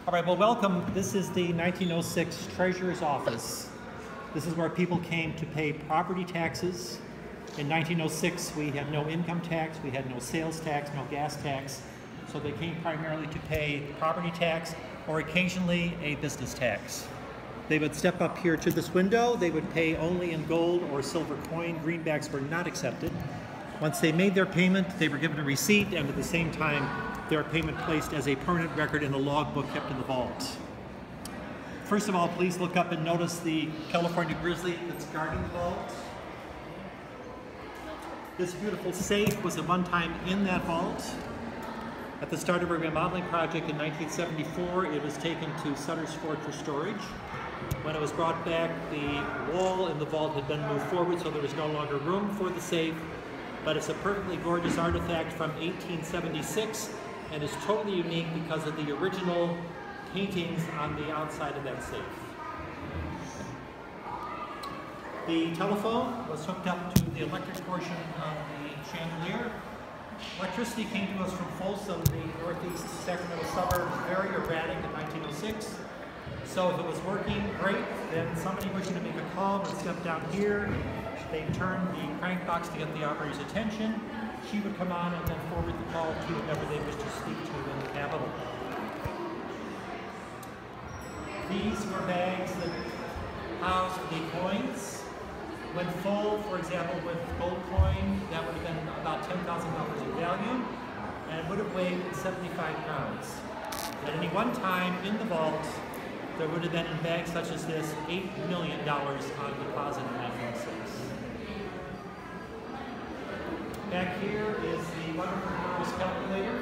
All right, well, welcome. This is the 1906 Treasurer's Office. This is where people came to pay property taxes. In 1906, we had no income tax, we had no sales tax, no gas tax. So they came primarily to pay property tax or occasionally a business tax. They would step up here to this window. They would pay only in gold or silver coin. Greenbacks were not accepted. Once they made their payment, they were given a receipt, and at the same time, their payment placed as a permanent record in the logbook kept in the vault. First of all, please look up and notice the California grizzly that's guarding the vault. This beautiful safe was at one time in that vault. At the start of our remodeling project in 1974, it was taken to Sutter's Fort for storage. When it was brought back, the wall in the vault had been moved forward, so there was no longer room for the safe. But it's a perfectly gorgeous artifact from 1876 and is totally unique because of the original paintings on the outside of that safe. The telephone was hooked up to the electric portion of the chandelier. Electricity came to us from Folsom, the northeast Sacramento suburb, very erratic in 1906. So if it was working great, then somebody wishing to make a call would step down here. They'd turn the crank box to get the operator's attention. She would come on and then forward the call to whoever they wish to speak to in the Capitol. These were bags that housed the coins. When full, for example, with gold coin, that would have been about $10,000 in value, and it would have weighed 75 pounds. At any one time in the vault, there would have been in bags such as this $8 million on deposit in 1906. Back here is the wonderful Morris calculator.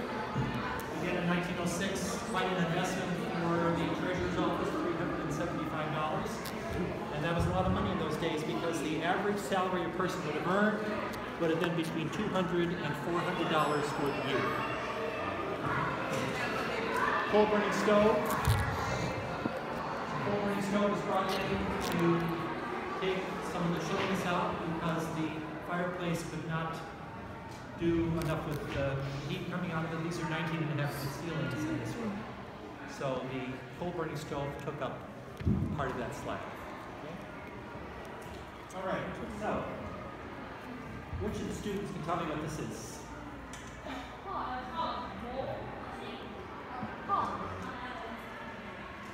Again, in 1906, quite an investment for the Treasurer's Office, $375. And that was a lot of money in those days because the average salary a person would have earned would have been between $200 and $400 for the year. Coal burning stove. Coal burning stove was brought in to take some of the chimneys out because the fireplace could not do enough with the heat coming out of it. These are 19.5 foot ceilings in this room. So the coal burning stove took up part of that slack. Okay. All right, so which of the students can tell me what this is?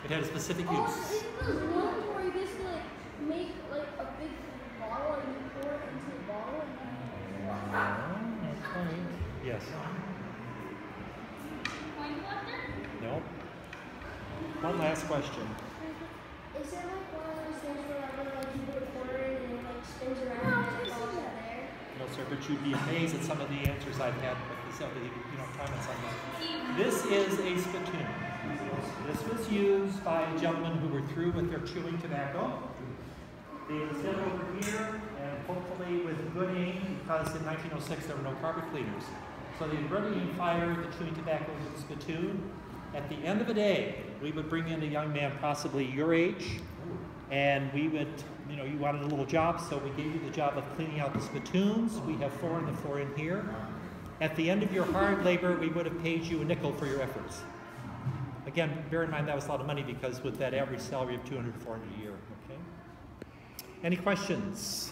It had a specific use. Isn't this one where you basically make like a big bottle and you pour it into the bottle and then Yes. No. One last question. Is it like one of those things where like you put a quarter in and it like spins around and it falls there? No, sir, but you'd be amazed at some of the answers I've had with some of the comments on that. This is a spittoon. This was used by gentlemen who were through with their chewing tobacco. They would sit over here and hopefully with good aim, because in 1906 there were no carpet cleaners. So they would good aim fire the chewing tobacco with the spittoon. At the end of the day, we would bring in a young man possibly your age, and we would, you wanted a little job, so we gave you the job of cleaning out the spittoons. We have 4 on the floor in here. At the end of your hard labor, we would have paid you a nickel for your efforts. Again, bear in mind that was a lot of money because with that average salary of $200 to $400 a year. Okay. Any questions?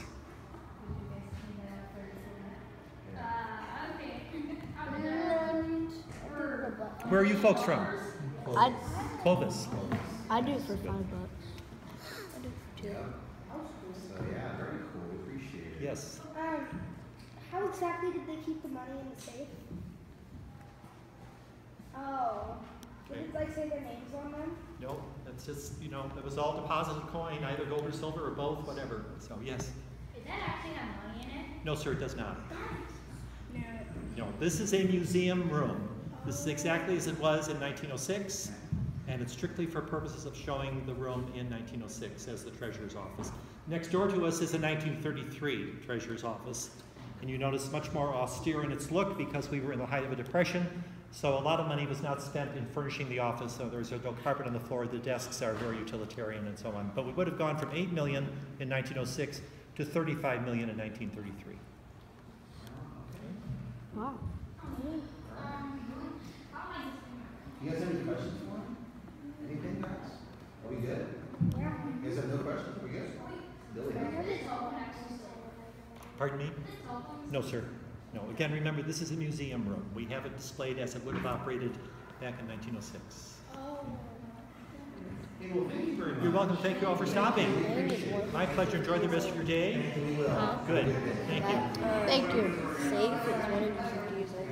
Where are you folks from? Clovis. I do it for $5. I do it for $2. So yeah, very cool. We appreciate it. Yes. How exactly did they keep the money in the safe? Oh. Did it like say their names on them? No, that's just, it was all deposited coin, either gold or silver or both, whatever. So, yes. Does that actually have money in it? No, sir, it does not. No. No, this is a museum room. This is exactly as it was in 1906, and it's strictly for purposes of showing the room in 1906 as the Treasurer's Office. Next door to us is a 1933 Treasurer's Office, and you notice much more austere in its look because we were in the height of a depression. So a lot of money was not spent in furnishing the office, so there's no carpet on the floor, the desks are very utilitarian and so on. But we would have gone from $8 million in 1906 to $35 million in 1933. Wow. You guys have any questions for him? You guys have no questions? We good? Billy, Pardon me? No, sir. No. Again, remember, this is a museum room. We have it displayed as it would have operated back in 1906. Hey, well, thank you very much. You're welcome. Thank you all for stopping. My pleasure. Enjoy the rest of your day. Good. Thank you. Thank you. Safe is 150 years old.